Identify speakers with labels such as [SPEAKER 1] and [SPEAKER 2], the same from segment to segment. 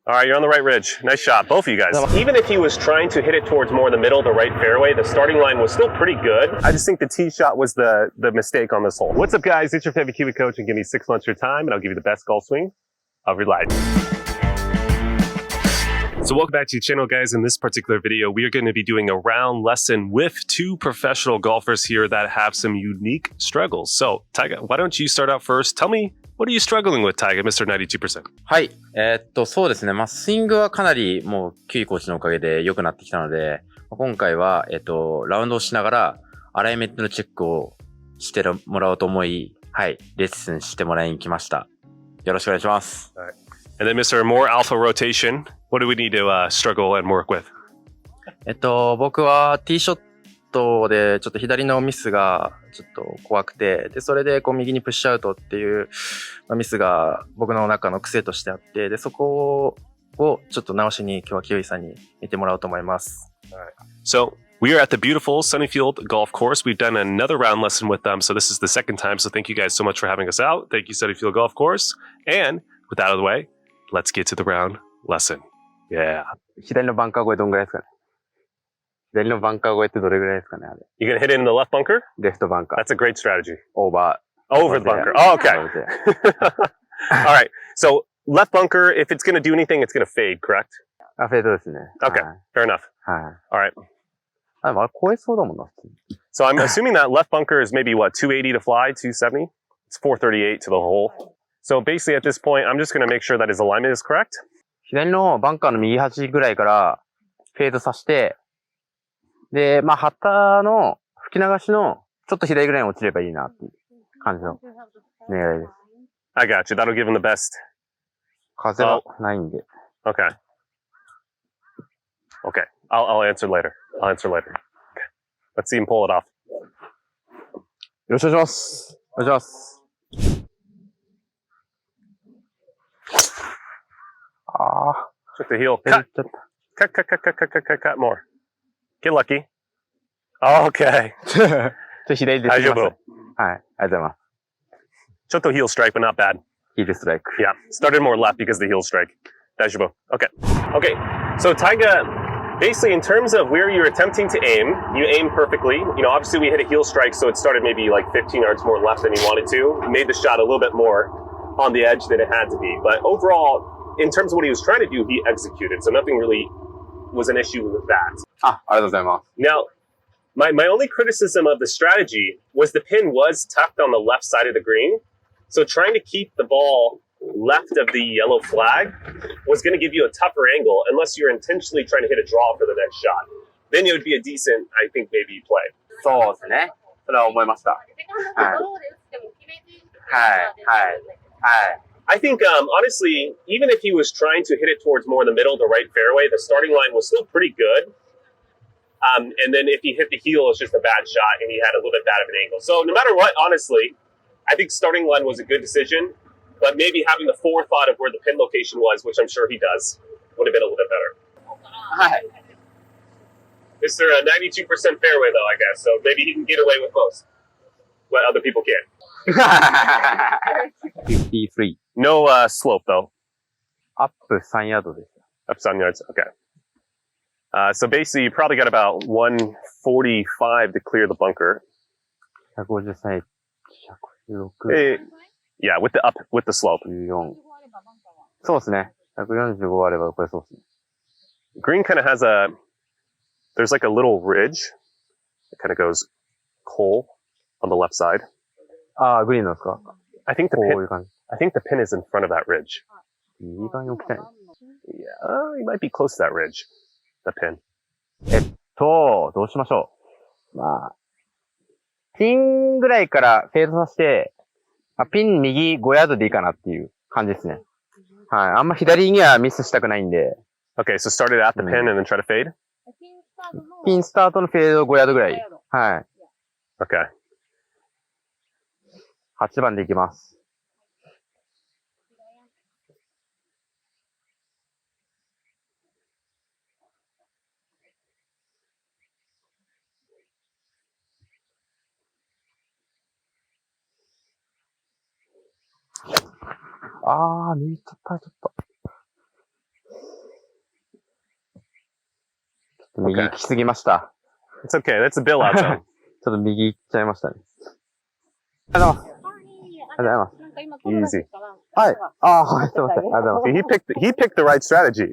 [SPEAKER 1] All right, you're on the right ridge. Nice shot, both of you guys. Even if he was trying to hit it towards more the middle of the right fairway, the starting line was still pretty good. I just think the tee shot was the mistake on this hole. What's up, guys? It's your favorite Kiwi coach, and give me 6 months of your time, and I'll give you the best golf swing of your life. So welcome back to the channel, guys. In this particular video, we are going to be doing a round lesson with 2 professional golfers here that have some unique struggles. So, Taiga, why don't you start out first? Tell me, what are you struggling with, Taiga, Mr. 92%?
[SPEAKER 2] はい。そうですね。スイングはかなりもう、キウイコーチのおかげで良くなってきたので、今回は、ラウンドをしながら、アライメントのチェックをしてもらおうと思い、はい、レッスンしてもらいに来ました。よろしくお願いします。
[SPEAKER 1] All right. And then, Mr. More Alpha Rotation, what do we need to struggle and work with?
[SPEAKER 2] 僕はティーショットでちょっと左のミスがちょっと怖くて、で、それでこう右にプッシュアウトっていうミスが僕の中の癖としてあって、で、そこをちょっと直しに今日はキウイさんに見てもらおうと思います。
[SPEAKER 1] All right. So, we are at the beautiful Sunnyfield Golf Course. We've done another round lesson with them, so this is the second time. So thank you guys so much for having us out. Thank you, Sunnyfield Golf Course. And with that out of the way, let's get to the round lesson. Yeah.
[SPEAKER 2] 左のバンカー越えどんぐらいですかね。左のバンカー越えってどれぐらいですかね、あれ。
[SPEAKER 1] You gonna hit it in the left bunker?
[SPEAKER 2] レフトバンカー。
[SPEAKER 1] That's a great strategy.
[SPEAKER 2] Over
[SPEAKER 1] the bunker. Oh, okay. All right. So left bunker, if it's gonna do anything, it's gonna fade, correct?
[SPEAKER 2] フェードですね。
[SPEAKER 1] Okay. Fair enough.
[SPEAKER 2] はい。
[SPEAKER 1] All right.
[SPEAKER 2] でもあれ越えそうだもんな。
[SPEAKER 1] So I'm assuming that left bunker is maybe what, 280 to fly, 270? It's 438 to the hole. So basically at this point, I'm just gonna make sure that his alignment is correct.
[SPEAKER 2] 左のバンカーの右端ぐらいからフェードさせて、で、旗の吹き流しのちょっと左ぐらいに落ちればいいなっていう感じの狙いです。
[SPEAKER 1] I got you. That'll give him the best.
[SPEAKER 2] 風はないんで。
[SPEAKER 1] Okay. Okay. I'll answer later. Okay. Let's see him pull it off.
[SPEAKER 2] よろしくお願いします。お願いします。
[SPEAKER 1] Took the heel. Cut more. Get lucky. Okay.
[SPEAKER 2] 左で。
[SPEAKER 1] 大丈夫。
[SPEAKER 2] はい。ありがとうございます。
[SPEAKER 1] ちょっと heel strike, but not bad.
[SPEAKER 2] Heel strike.
[SPEAKER 1] Yeah. Started more left because of the heel strike. 大丈夫。Okay. Okay. So Taiga, basically in terms of where you're attempting to aim, you aim perfectly. You know, obviously we hit a heel strike, so it started maybe like 15 yards more left than you wanted to. You made the shot a little bit more on the edge than it had to be. But overall, in terms of what he was trying to do, he executed. So nothing really was an issue with that.
[SPEAKER 2] ありがとうございます。
[SPEAKER 1] Now, my only criticism of the strategy was the pin was tucked on the left side of the green. So trying to keep the ball left of the yellow flag was going to give you a tougher angle unless you're intentionally trying to hit a draw for the next shot. Then it would be a decent, I think, maybe play.
[SPEAKER 2] そうですね。それは思いました。はい。
[SPEAKER 1] I think, honestly, even if he was trying to hit it towards more the middle of the right fairway, the starting line was still pretty good. And then if he hit the heel, it's just a bad shot, and he had a little bit bad of an angle. So no matter what, honestly, I think starting line was a good decision, but maybe having the forethought of where the pin location was, which I'm sure he does, would have been a little bit better. Mr. 92% fairway, though, I guess. So maybe he can get away with most, what other people can't.
[SPEAKER 2] 53.
[SPEAKER 1] No slope, though.
[SPEAKER 2] アップ3ヤードです。
[SPEAKER 1] Up 3 yards, okay. So basically, you probably got about 145 to clear the bunker.
[SPEAKER 2] 153、116.
[SPEAKER 1] Yeah, with the slope.
[SPEAKER 2] 14。そうですね。145あればこれそうですね。
[SPEAKER 1] Green kind of has there's like a little ridge. It kind of goes hole on the left side.
[SPEAKER 2] グリーンなんですか？
[SPEAKER 1] I think the pin is in front of that ridge.
[SPEAKER 2] 右側に置きたい。
[SPEAKER 1] Yeah, you might be close to that ridge. The pin.
[SPEAKER 2] どうしましょう。ピンぐらいからフェードさせて、ピン右5ヤードでいいかなっていう感じですね。はい。あんま左にはミスしたくないんで。
[SPEAKER 1] Okay, so start it at the pin and then try to fade?
[SPEAKER 2] ピンスタートのフェード5ヤードぐらい。はい。
[SPEAKER 1] Okay.
[SPEAKER 2] 8番でいきます。
[SPEAKER 3] 右ちょっと。ちょっと右行きすぎました。
[SPEAKER 1] It's okay. That's a bill out zone.
[SPEAKER 3] ちょっと右行っちゃいましたね。ありがとうございます。
[SPEAKER 1] Easy.
[SPEAKER 3] はい。はい、すいません。ありがとうございます。
[SPEAKER 1] He picked the right strategy.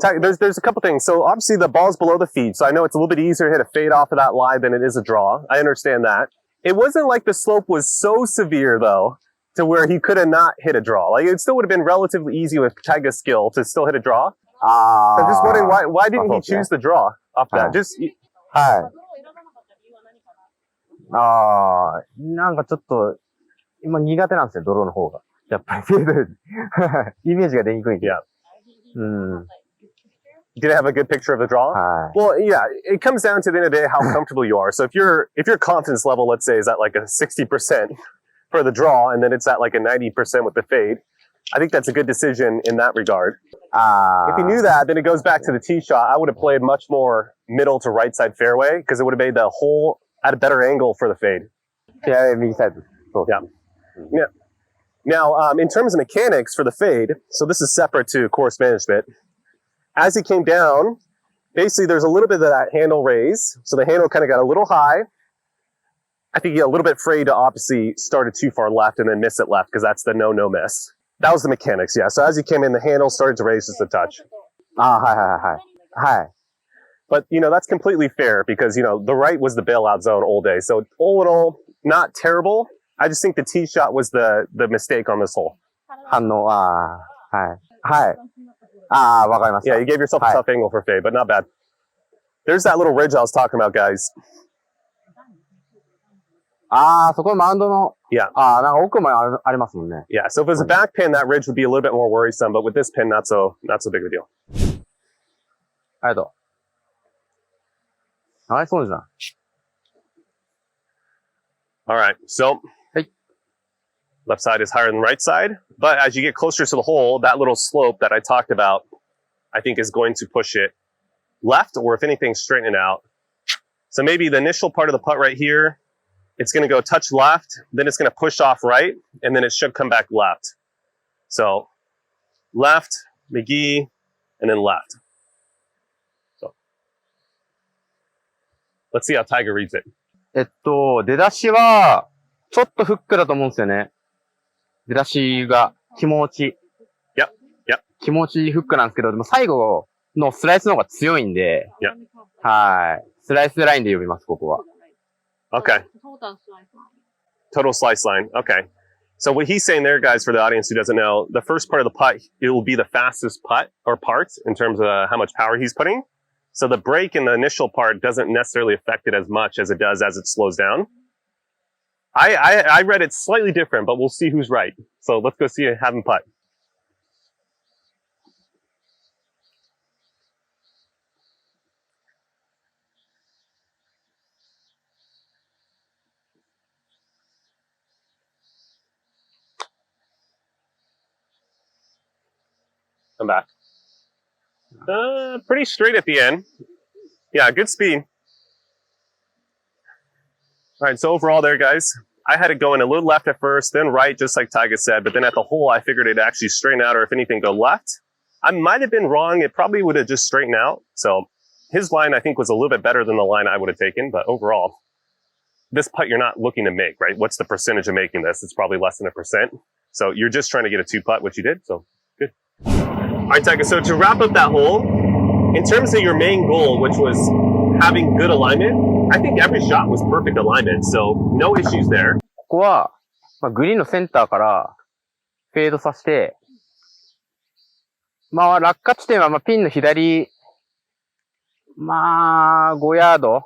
[SPEAKER 1] So, there's a couple things. So obviously the ball's below the feet, so I know it's a little bit easier to hit a fade off of that lie than it is a draw. I understand that. It wasn't like the slope was so severe though, to where he could have not hit a draw. Like it still would have been relatively easy with Taiga's skill to still hit a draw. I'm just wondering why didn't he choose the draw off that? Just
[SPEAKER 3] はい。なんかちょっと、今苦手なんですよ、ドローの方が。やっぱりフェードより。イメージが出にくいんで。
[SPEAKER 1] Did it have a good picture of the draw? Well, yeah, it comes down to the end of the day how comfortable you are. So if your confidence level, let's say, is at like a 60% for the draw, and then it's at like a 90% with the fade, I think that's a good decision in that regard. If you knew that, then it goes back to the tee shot. I would have played much more middle to right side fairway because it would have made the hole at a better angle for the fade.
[SPEAKER 3] Yeah,右サイド。
[SPEAKER 1] Yeah. Now, in terms of mechanics for the fade, so this is separate to course management. As he came down, basically there's a little bit of that handle raise. So the handle kind of got a little high. I think he got a little bit afraid to obviously start it too far left and then miss it left because that's the no miss. That was the mechanics, yeah. So as he came in, the handle started to raise just a touch. But, that's completely fair because, the right was the bailout zone all day. So all in all, not terrible. I just think the tee shot was the mistake on this hole.
[SPEAKER 3] 反応、わかりました。
[SPEAKER 1] Yeah, you gave yourself a tough angle for fade, but not bad. There's that little ridge I was talking about, guys.
[SPEAKER 3] そこのマウンドの、
[SPEAKER 1] Yeah.
[SPEAKER 3] なんか奥もありますもんね。
[SPEAKER 1] Yeah, so if it was a back pin, that ridge would be a little bit more worrisome, but with this pin, not so big of a deal.
[SPEAKER 3] ありがとう。はい、そうじゃん。
[SPEAKER 1] All right, so left side is higher than right side, but as you get closer to the hole, that little slope that I talked about, I think is going to push it left, or if anything, straighten it out. So maybe the initial part of the putt right here, it's going to go touch left, then it's going to push off right, and then it should come back left. So left, McGee, and then left. So let's see how Tiger reads it.
[SPEAKER 3] 出だしは、ちょっとフックだと思うんですよね。出だしが気持ち。気持ちフックなんですけど、でも最後のスライスの方が強いんで、はい。スライスラインで呼びます、ここは。
[SPEAKER 1] Okay. Total slice line. Okay. So what he's saying there, guys, for the audience who doesn't know, the first part of the putt, it will be the fastest putt or part in terms of how much power he's putting. So the break in the initial part doesn't necessarily affect it as much as it does as it slows down. I read it slightly different, but we'll see who's right. So let's go see it have him putt. Come back. Pretty straight at the end. Yeah, good speed. All right, so overall there, guys, I had it going a little left at first, then right, just like Tyga said, but then at the hole, I figured it'd actually straighten out, or if anything, go left. I might have been wrong. It probably would have just straightened out. So his line, I think, was a little bit better than the line I would have taken, but overall, this putt you're not looking to make, right? What's the percentage of making this? It's probably less than 1%. So you're just trying to get a 2-putt, which you did, so good. All right, Tyga, so to wrap up that hole, in terms of your main goal, which was having good alignment, I think every shot was perfect alignment, so no issues there.
[SPEAKER 3] ここは、グリーンのセンターからフェードさせて、落下地点はピンの左、5ヤード。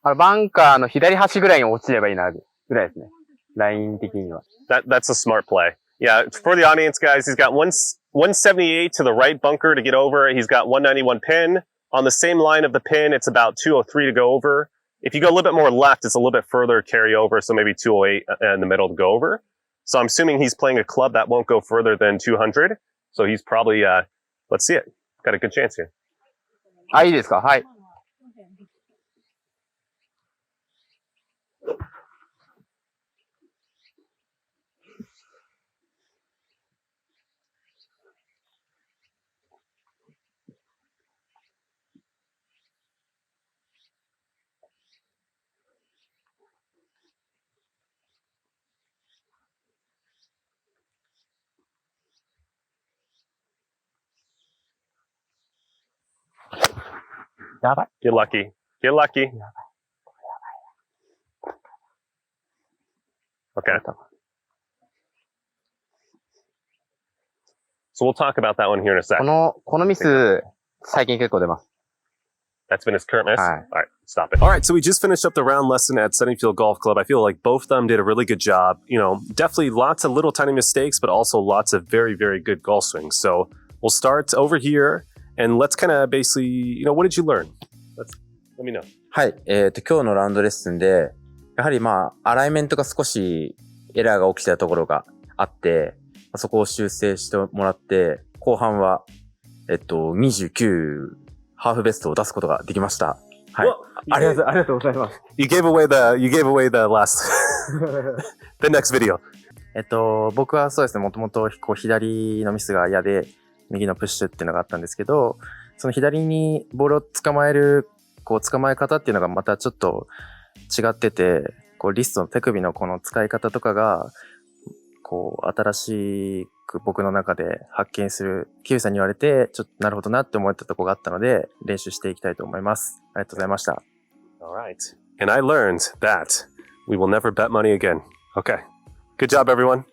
[SPEAKER 3] バンカーの左端ぐらいに落ちればいいな、ぐらいですね。ライン的には。
[SPEAKER 1] That's a smart play. Yeah, for the audience, guys, he's got 178 to the right bunker to get over. He's got 191 pin. On the same line of the pin, it's about 203 to go over. If you go a little bit more left, it's a little bit further carry over, so maybe 208 in the middle to go over. So I'm assuming he's playing a club that won't go further than 200. So he's probably, let's see it. Got a good chance here.
[SPEAKER 3] いいですか？はい。やばい。
[SPEAKER 1] Get lucky. Get lucky. Okay. So we'll talk about that one here in a sec.
[SPEAKER 3] このミス、最近結構出ます。
[SPEAKER 1] That's been his current miss?
[SPEAKER 3] All right.
[SPEAKER 1] All right, stop it. All right, so we just finished up the round lesson at Settingfield Golf Club. I feel like both of them did a really good job. You know, definitely lots of little tiny mistakes, but also lots of very, very good golf swings. So we'll start over here, and let's kind of basically, you know, what did you learn? Let me know.
[SPEAKER 4] はい。今日のラウンドレッスンで、やはりアライメントが少しエラーが起きたところがあって、そこを修正してもらって、後半は、29、ハーフベストを出すことができました。はい。ありがとうございます。
[SPEAKER 1] You gave away the last, the next video.
[SPEAKER 2] 僕はそうですね、もともと左のミスが嫌で、右のプッシュっていうのがあったんですけど、その左にボールを捕まえる、捕まえ方っていうのがまたちょっと違ってて、リストの手首のこの使い方とかが、新しく僕の中で発見する、キウイさんに言われて、ちょっとなるほどなって思ったところがあったので、練習していきたいと思います。ありがとうございました。
[SPEAKER 1] All right. And I learned that we will never bet money again. Okay. Good job, everyone.